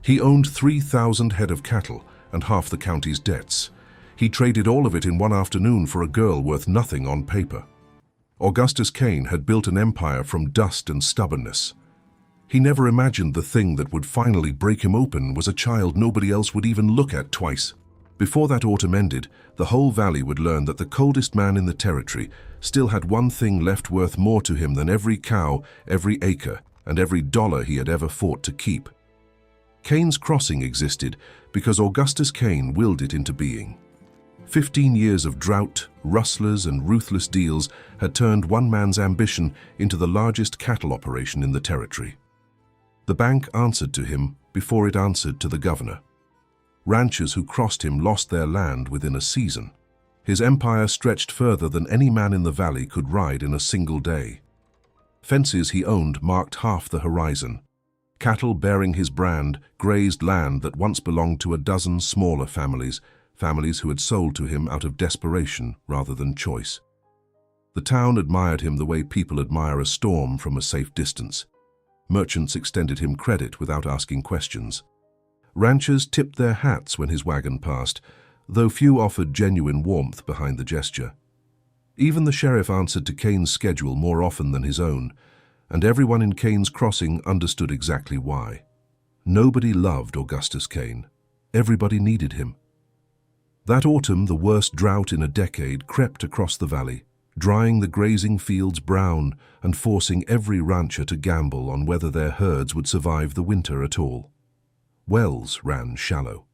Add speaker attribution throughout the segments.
Speaker 1: He owned 3,000 head of cattle and half the county's debts. He traded all of it in one afternoon for a girl worth nothing on paper. Augustus Cain had built an empire from dust and stubbornness. He never imagined the thing that would finally break him open was a child nobody else would even look at twice. Before that autumn ended, the whole valley would learn that the coldest man in the territory still had one thing left worth more to him than every cow, every acre, and every dollar he had ever fought to keep. Cain's Crossing existed because Augustus Cain willed it into being. 15 years of drought, rustlers, and ruthless deals had turned one man's ambition into the largest cattle operation in the territory. The bank answered to him before it answered to the governor. Ranchers who crossed him lost their land within a season. His empire stretched further than any man in the valley could ride in a single day. Fences he owned marked half the horizon. Cattle bearing his brand grazed land that once belonged to a dozen smaller families who had sold to him out of desperation rather than choice. The town admired him the way people admire a storm from a safe distance. Merchants extended him credit without asking questions. Ranchers tipped their hats when his wagon passed, though few offered genuine warmth behind the gesture. Even the sheriff answered to Cain's schedule more often than his own, and everyone in Cain's Crossing understood exactly why. Nobody loved Augustus Cain. Everybody needed him. That autumn, the worst drought in a decade crept across the valley, drying the grazing fields brown and forcing every rancher to gamble on whether their herds would survive the winter at all. Wells ran shallow.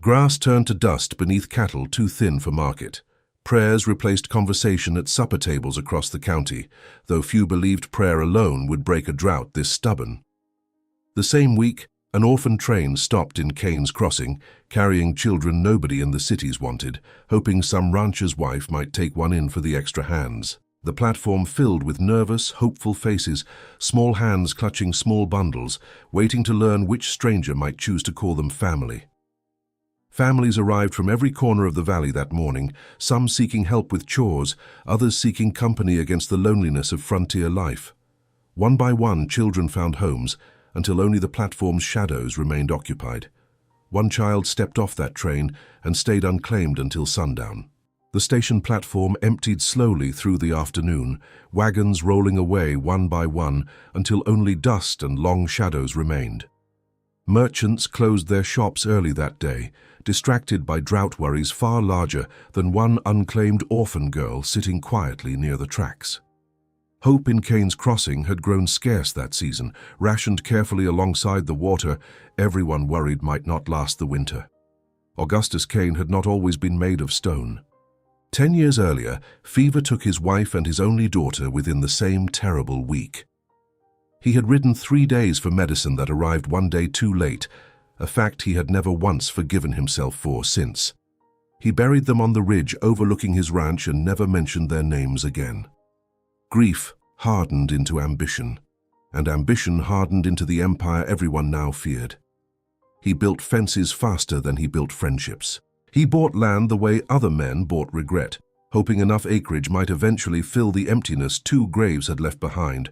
Speaker 1: Grass turned to dust beneath cattle too thin for market. Prayers replaced conversation at supper tables across the county, though few believed prayer alone would break a drought this stubborn. The same week, an orphan train stopped in Cain's Crossing, carrying children nobody in the cities wanted, hoping some rancher's wife might take one in for the extra hands. The platform filled with nervous, hopeful faces, small hands clutching small bundles, waiting to learn which stranger might choose to call them family. Families arrived from every corner of the valley that morning, some seeking help with chores, others seeking company against the loneliness of frontier life. One by one, children found homes, until only the platform's shadows remained occupied. One child stepped off that train and stayed unclaimed until sundown. The station platform emptied slowly through the afternoon, wagons rolling away one by one until only dust and long shadows remained. Merchants closed their shops early that day, distracted by drought worries far larger than one unclaimed orphan girl sitting quietly near the tracks. Hope in Cain's Crossing had grown scarce that season, rationed carefully alongside the water everyone worried might not last the winter. Augustus Cain had not always been made of stone. 10 years earlier, fever took his wife and his only daughter within the same terrible week. He had ridden 3 days for medicine that arrived one day too late, a fact he had never once forgiven himself for since. He buried them on the ridge overlooking his ranch and never mentioned their names again. Grief hardened into ambition, and ambition hardened into the empire everyone now feared. He built fences faster than he built friendships. He bought land the way other men bought regret, hoping enough acreage might eventually fill the emptiness 2 graves had left behind.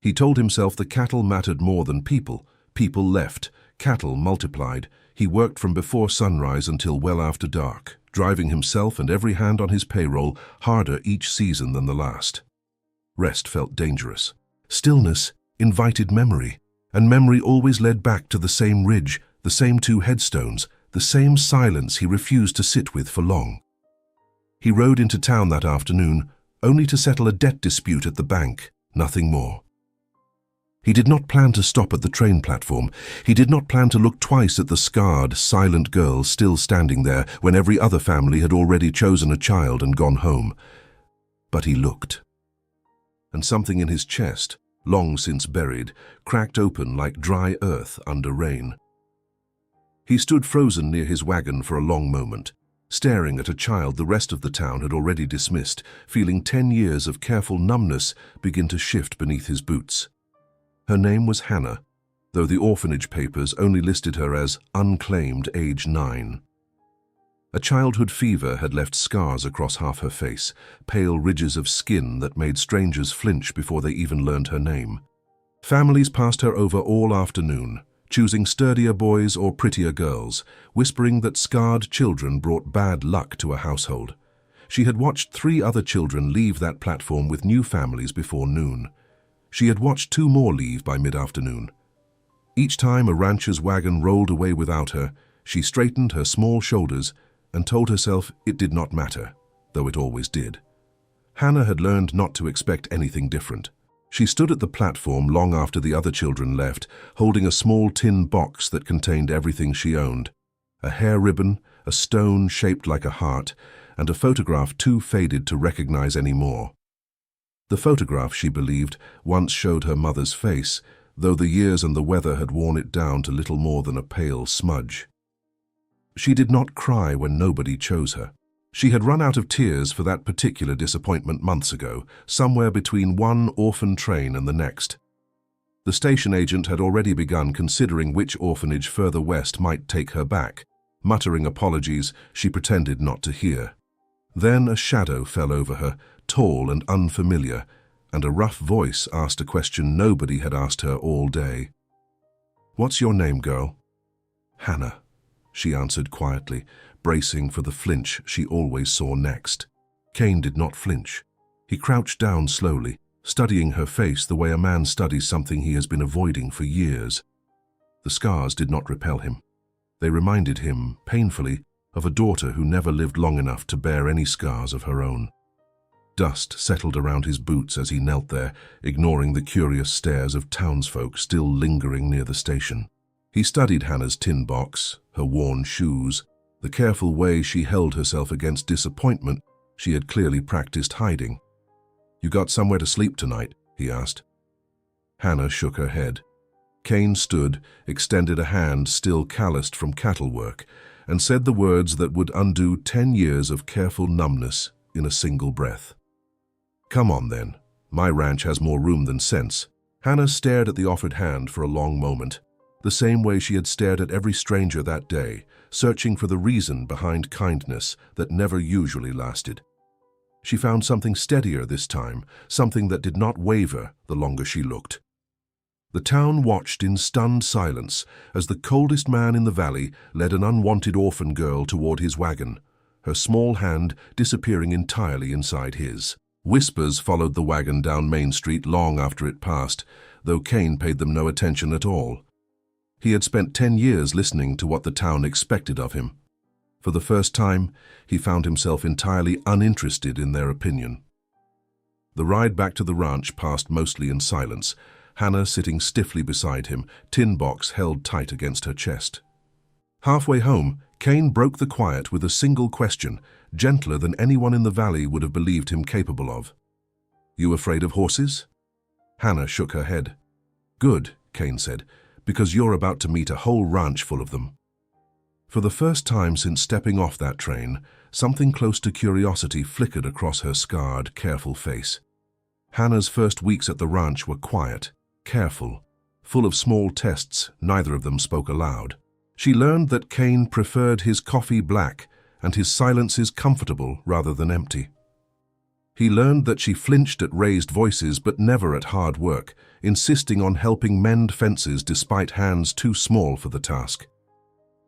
Speaker 1: He told himself the cattle mattered more than people. People left, cattle multiplied. He worked from before sunrise until well after dark, driving himself and every hand on his payroll harder each season than the last. Rest felt dangerous. Stillness invited memory, and memory always led back to the same ridge, the same 2 headstones, the same silence he refused to sit with for long. He rode into town that afternoon, only to settle a debt dispute at the bank, nothing more. He did not plan to stop at the train platform. He did not plan to look twice at the scarred, silent girl still standing there when every other family had already chosen a child and gone home. But he looked. And something in his chest, long since buried, cracked open like dry earth under rain. He stood frozen near his wagon for a long moment, staring at a child the rest of the town had already dismissed, feeling 10 years of careful numbness begin to shift beneath his boots. Her name was Hannah, though the orphanage papers only listed her as unclaimed age 9. A childhood fever had left scars across half her face, pale ridges of skin that made strangers flinch before they even learned her name. Families passed her over all afternoon, choosing sturdier boys or prettier girls, whispering that scarred children brought bad luck to a household. She had watched 3 other children leave that platform with new families before noon. She had watched 2 more leave by mid-afternoon. Each time a rancher's wagon rolled away without her, she straightened her small shoulders and told herself it did not matter, though it always did. Hannah had learned not to expect anything different. She stood at the platform long after the other children left, holding a small tin box that contained everything she owned: a hair ribbon, a stone shaped like a heart, and a photograph too faded to recognize any more. The photograph, she believed, once showed her mother's face, though the years and the weather had worn it down to little more than a pale smudge. She did not cry when nobody chose her. She had run out of tears for that particular disappointment months ago, somewhere between one orphan train and the next. The station agent had already begun considering which orphanage further west might take her back. Muttering apologies, she pretended not to hear. Then a shadow fell over her, tall and unfamiliar, and a rough voice asked a question nobody had asked her all day. "What's your name, girl?" "Hannah," she answered quietly, bracing for the flinch she always saw next. Cain did not flinch. He crouched down slowly, studying her face the way a man studies something he has been avoiding for years. The scars did not repel him. They reminded him, painfully, of a daughter who never lived long enough to bear any scars of her own. Dust settled around his boots as he knelt there, ignoring the curious stares of townsfolk still lingering near the station. He studied Hannah's tin box, her worn shoes, the careful way she held herself against disappointment she had clearly practiced hiding. "You got somewhere to sleep tonight?" he asked. Hannah shook her head. Cain stood, extended a hand still calloused from cattle work, and said the words that would undo 10 years of careful numbness in a single breath. "Come on then. My ranch has more room than sense." Hannah stared at the offered hand for a long moment, the same way she had stared at every stranger that day, searching for the reason behind kindness that never usually lasted. She found something steadier this time, something that did not waver the longer she looked. The town watched in stunned silence as the coldest man in the valley led an unwanted orphan girl toward his wagon, her small hand disappearing entirely inside his. Whispers followed the wagon down Main Street long after it passed, though Cain paid them no attention at all. He had spent 10 years listening to what the town expected of him. For the first time, he found himself entirely uninterested in their opinion. The ride back to the ranch passed mostly in silence, Hannah sitting stiffly beside him, tin box held tight against her chest. Halfway home, Cain broke the quiet with a single question, gentler than anyone in the valley would have believed him capable of. "You afraid of horses?" Hannah shook her head. "Good," Cain said, "because you're about to meet a whole ranch full of them." For the first time since stepping off that train, something close to curiosity flickered across her scarred, careful face. Hannah's first weeks at the ranch were quiet, careful, full of small tests neither of them spoke aloud. She learned that Cain preferred his coffee black and his silences comfortable rather than empty. He learned that she flinched at raised voices but never at hard work, insisting on helping mend fences despite hands too small for the task.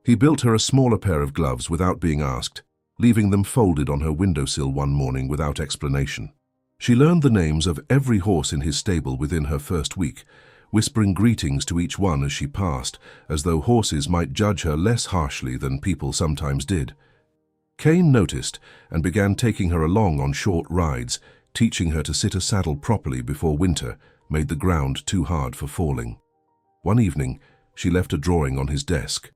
Speaker 1: He built her a smaller pair of gloves without being asked, leaving them folded on her windowsill one morning without explanation. She learned the names of every horse in his stable within her first week, whispering greetings to each one as she passed, as though horses might judge her less harshly than people sometimes did. Cain noticed and began taking her along on short rides, teaching her to sit a saddle properly before winter made the ground too hard for falling. One evening, she left a drawing on his desk.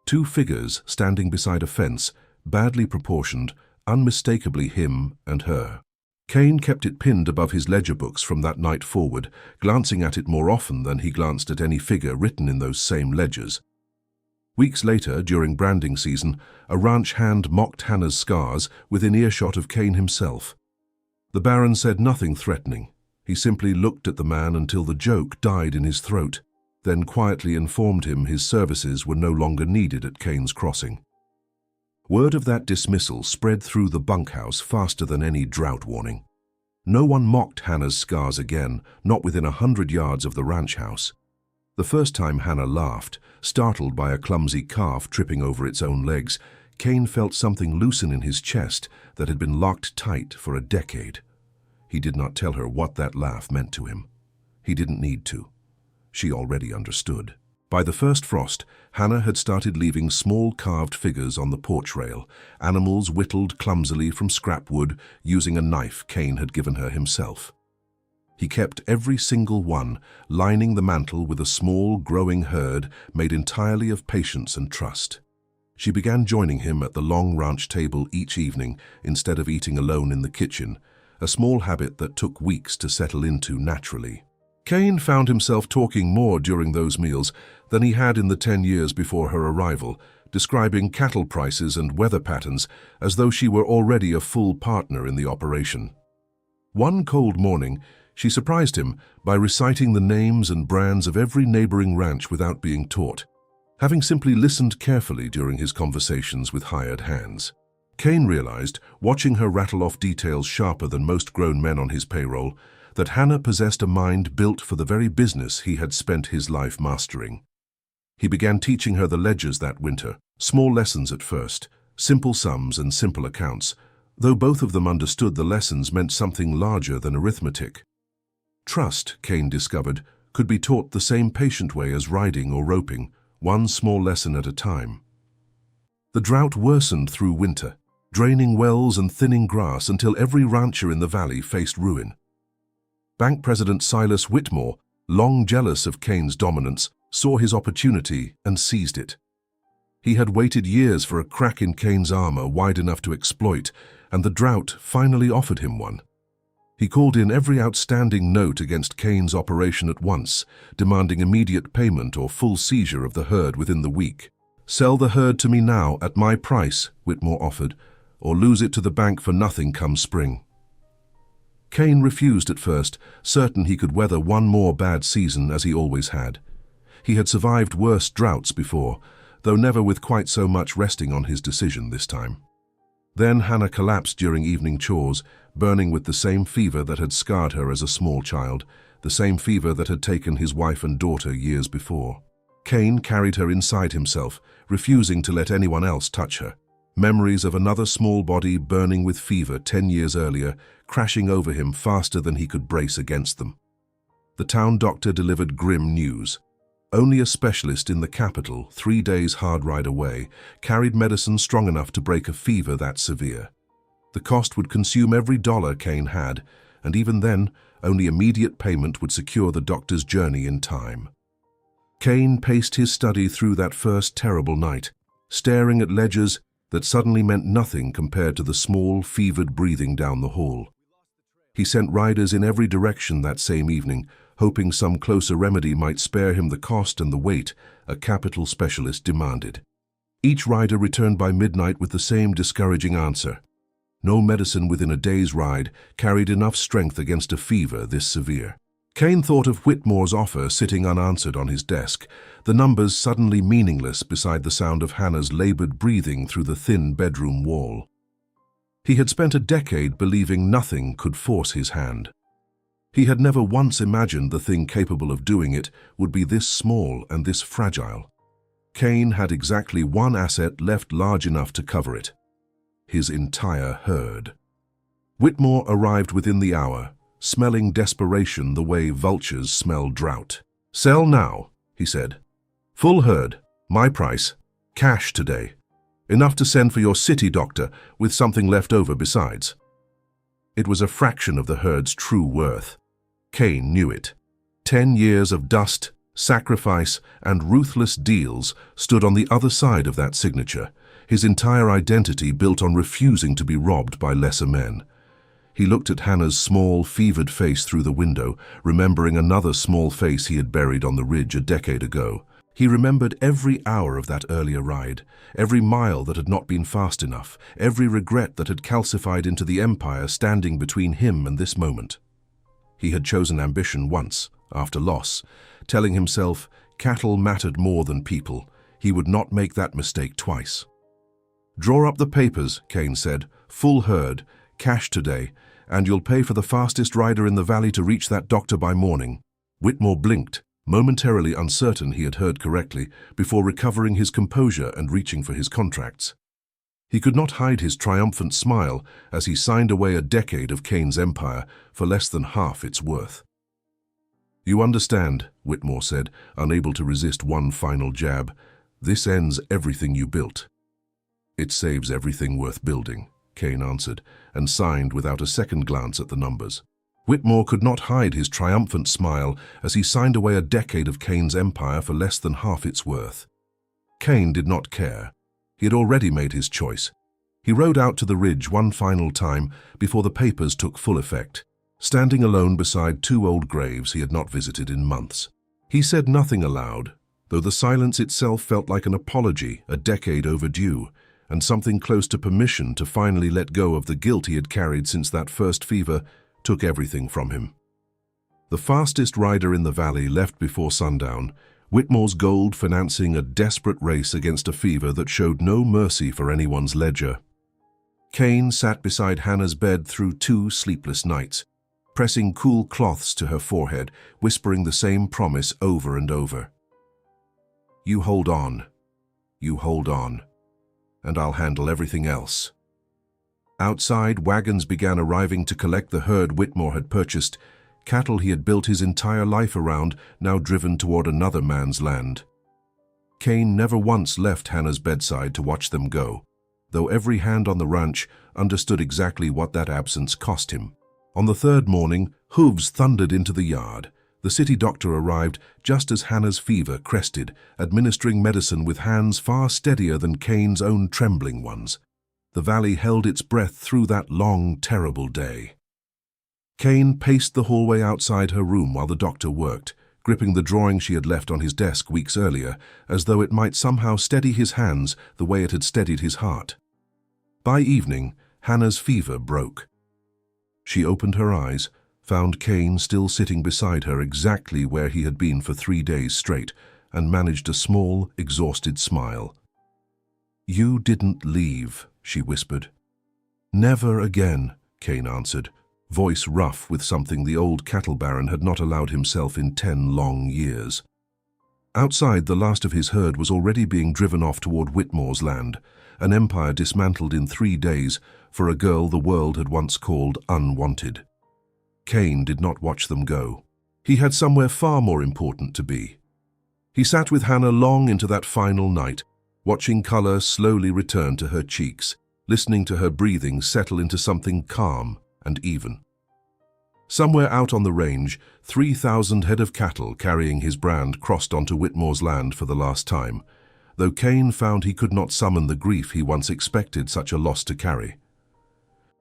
Speaker 1: 2 figures standing beside a fence, badly proportioned, unmistakably him and her. Cain kept it pinned above his ledger books from that night forward, glancing at it more often than he glanced at any figure written in those same ledgers. Weeks later, during branding season, a ranch hand mocked Hannah's scars within earshot of Cain himself. The Baron said nothing threatening. He simply looked at the man until the joke died in his throat, then quietly informed him his services were no longer needed at Cain's crossing. Word of that dismissal spread through the bunkhouse faster than any drought warning. No one mocked Hannah's scars again, not within 100 yards of the ranch house. The first time Hannah laughed, startled by a clumsy calf tripping over its own legs, Cain felt something loosen in his chest that had been locked tight for a decade. He did not tell her what that laugh meant to him. He didn't need to. She already understood. By the first frost, Hannah had started leaving small carved figures on the porch rail, animals whittled clumsily from scrap wood using a knife Cain had given her himself. He kept every single one, lining the mantel with a small, growing herd made entirely of patience and trust. She began joining him at the long ranch table each evening instead of eating alone in the kitchen, a small habit that took weeks to settle into naturally. Cain found himself talking more during those meals than he had in the 10 years before her arrival, describing cattle prices and weather patterns as though she were already a full partner in the operation. One cold morning, she surprised him by reciting the names and brands of every neighboring ranch without being taught, having simply listened carefully during his conversations with hired hands. Cain realized, watching her rattle off details sharper than most grown men on his payroll, that Hannah possessed a mind built for the very business he had spent his life mastering. He began teaching her the ledgers that winter, small lessons at first, simple sums and simple accounts, though both of them understood the lessons meant something larger than arithmetic. Trust, Cain discovered, could be taught the same patient way as riding or roping, one small lesson at a time. The drought worsened through winter, draining wells and thinning grass until every rancher in the valley faced ruin. Bank President Silas Whitmore, long jealous of Cain's dominance, saw his opportunity and seized it. He had waited years for a crack in Cain's armor wide enough to exploit, and the drought finally offered him one. He called in every outstanding note against Cain's operation at once, demanding immediate payment or full seizure of the herd within the week. "Sell the herd to me now at my price," Whitmore offered, "or lose it to the bank for nothing come spring." Cain refused at first, certain he could weather one more bad season as he always had. He had survived worse droughts before, though never with quite so much resting on his decision this time. Then Hannah collapsed during evening chores, burning with the same fever that had scarred her as a small child, the same fever that had taken his wife and daughter years before. Cain carried her inside himself, refusing to let anyone else touch her. Memories of another small body burning with fever 10 years earlier, crashing over him faster than he could brace against them. The town doctor delivered grim news. Only a specialist in the capital, 3 days' hard ride away, carried medicine strong enough to break a fever that severe. The cost would consume every dollar Cain had, and even then, only immediate payment would secure the doctor's journey in time. Cain paced his study through that first terrible night, staring at ledgers that suddenly meant nothing compared to the small, fevered breathing down the hall. He sent riders in every direction that same evening, hoping some closer remedy might spare him the cost and the wait a capital specialist demanded. Each rider returned by midnight with the same discouraging answer. No medicine within a day's ride carried enough strength against a fever this severe. Cain thought of Whitmore's offer sitting unanswered on his desk, the numbers suddenly meaningless beside the sound of Hannah's labored breathing through the thin bedroom wall. He had spent a decade believing nothing could force his hand. He had never once imagined the thing capable of doing it would be this small and this fragile. Cain had exactly one asset left large enough to cover it: his entire herd. Whitmore arrived within the hour, smelling desperation the way vultures smell drought. "Sell now," he said. "Full herd, my price, cash today. Enough to send for your city doctor with something left over besides." It was a fraction of the herd's true worth. Cain knew it. 10 years of dust, sacrifice, and ruthless deals stood on the other side of that signature, his entire identity built on refusing to be robbed by lesser men. He looked at Hannah's small, fevered face through the window, remembering another small face he had buried on the ridge a decade ago. He remembered every hour of that earlier ride, every mile that had not been fast enough, every regret that had calcified into the empire standing between him and this moment. He had chosen ambition once, after loss, telling himself cattle mattered more than people. He would not make that mistake twice. "Draw up the papers," Cain said. "Full herd, cash today, and you'll pay for the fastest rider in the valley to reach that doctor by morning." Whitmore blinked, momentarily uncertain he had heard correctly, before recovering his composure and reaching for his contracts. He could not hide his triumphant smile as he signed away a decade of Kane's empire for less than half its worth. "You understand," Whitmore said, unable to resist one final jab. "This ends everything you built." "It saves everything worth building," Kane answered, and signed without a second glance at the numbers. Whitmore could not hide his triumphant smile as he signed away a decade of Kane's empire for less than half its worth. Kane did not care. He had already made his choice. He rode out to the ridge one final time before the papers took full effect, standing alone beside two old graves he had not visited in months. He said nothing aloud, though the silence itself felt like an apology, a decade overdue, and something close to permission to finally let go of the guilt he had carried since that first fever took everything from him. The fastest rider in the valley left before sundown, Whitmore's gold financing a desperate race against a fever that showed no mercy for anyone's ledger. Kane sat beside Hannah's bed through 2 sleepless nights, pressing cool cloths to her forehead, whispering the same promise over and over. "You hold on. You hold on. And I'll handle everything else." Outside, wagons began arriving to collect the herd Whitmore had purchased, cattle he had built his entire life around, now driven toward another man's land. Kane never once left Hannah's bedside to watch them go, though every hand on the ranch understood exactly what that absence cost him. On the 3rd morning, hooves thundered into the yard. The city doctor arrived just as Hannah's fever crested, administering medicine with hands far steadier than Kane's own trembling ones. The valley held its breath through that long, terrible day. Kane paced the hallway outside her room while the doctor worked, gripping the drawing she had left on his desk weeks earlier, as though it might somehow steady his hands the way it had steadied his heart. By evening, Hannah's fever broke. She opened her eyes, found Kane still sitting beside her exactly where he had been for 3 days straight, and managed a small, exhausted smile. "You didn't leave," she whispered. "Never again," Kane answered, voice rough with something the old cattle baron had not allowed himself in 10 long years. Outside, the last of his herd was already being driven off toward Whitmore's land, an empire dismantled in 3 days for a girl the world had once called unwanted. Kane did not watch them go. He had somewhere far more important to be. He sat with Hannah long into that final night, watching color slowly return to her cheeks, listening to her breathing settle into something calm and even. Somewhere out on the range, 3,000 head of cattle carrying his brand crossed onto Whitmore's land for the last time, though Kane found he could not summon the grief he once expected such a loss to carry.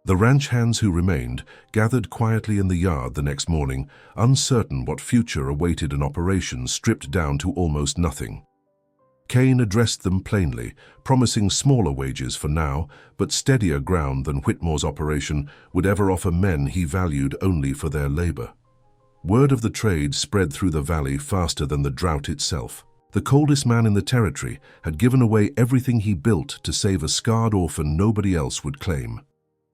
Speaker 1: The ranch hands who remained gathered quietly in the yard the next morning, uncertain what future awaited an operation stripped down to almost nothing. Kane addressed them plainly, promising smaller wages for now, but steadier ground than Whitmore's operation would ever offer men he valued only for their labor. Word of the trade spread through the valley faster than the drought itself. The coldest man in the territory had given away everything he built to save a scarred orphan nobody else would claim.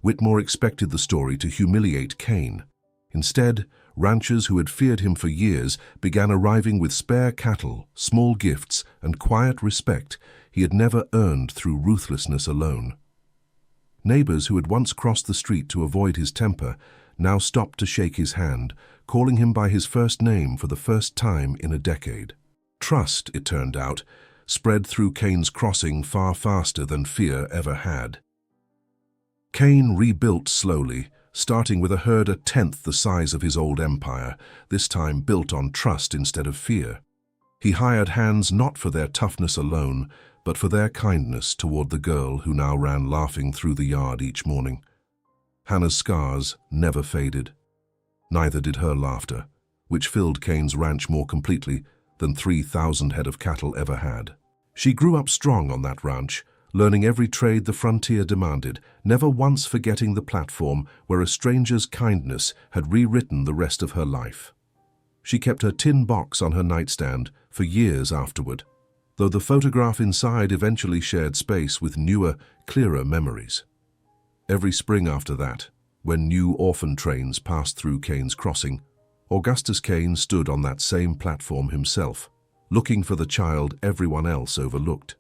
Speaker 1: Whitmore expected the story to humiliate Kane. Instead, ranchers who had feared him for years began arriving with spare cattle, small gifts, and quiet respect he had never earned through ruthlessness alone. Neighbors who had once crossed the street to avoid his temper now stopped to shake his hand, calling him by his first name for the first time in a decade. Trust, it turned out, spread through Kane's crossing far faster than fear ever had. Kane rebuilt slowly, starting with a herd 1/10 the size of his old empire, this time built on trust instead of fear. He hired hands not for their toughness alone, but for their kindness toward the girl who now ran laughing through the yard each morning. Hannah's scars never faded. Neither did her laughter, which filled Kane's ranch more completely than 3,000 head of cattle ever had. She grew up strong on that ranch, learning every trade the frontier demanded, never once forgetting the platform where a stranger's kindness had rewritten the rest of her life. She kept her tin box on her nightstand for years afterward, though the photograph inside eventually shared space with newer, clearer memories. Every spring after that, when new orphan trains passed through Kane's crossing, Augustus Kane stood on that same platform himself, looking for the child everyone else overlooked.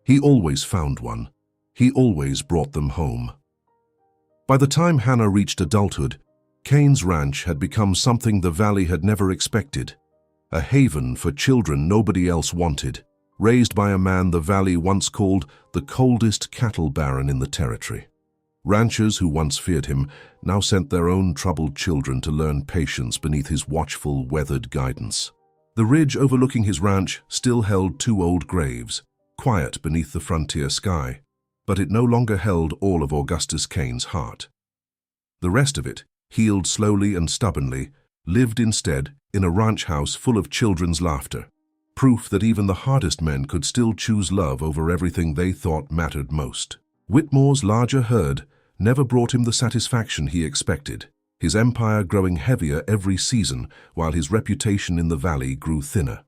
Speaker 1: He always found one. He always brought them home. By the time Hannah reached adulthood, Kane's ranch had become something the valley had never expected, a haven for children nobody else wanted, raised by a man the valley once called the coldest cattle baron in the territory. Ranchers who once feared him now sent their own troubled children to learn patience beneath his watchful, weathered guidance. The ridge overlooking his ranch still held 2 old graves, quiet beneath the frontier sky, but it no longer held all of Augustus Kane's heart. The rest of it, healed slowly and stubbornly, lived instead in a ranch house full of children's laughter, proof that even the hardest men could still choose love over everything they thought mattered most. Whitmore's larger herd never brought him the satisfaction he expected, his empire growing heavier every season while his reputation in the valley grew thinner.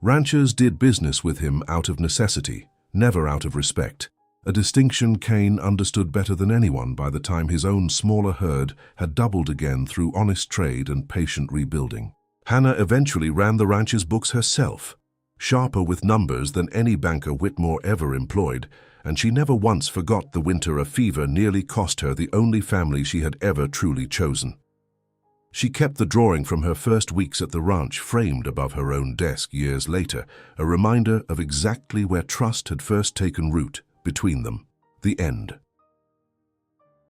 Speaker 1: Ranchers did business with him out of necessity, never out of respect, a distinction Kane understood better than anyone by the time his own smaller herd had doubled again through honest trade and patient rebuilding. Hannah eventually ran the ranch's books herself, sharper with numbers than any banker Whitmore ever employed, and she never once forgot the winter a fever nearly cost her the only family she had ever truly chosen. She kept the drawing from her first weeks at the ranch framed above her own desk years later, a reminder of exactly where trust had first taken root between them. The end.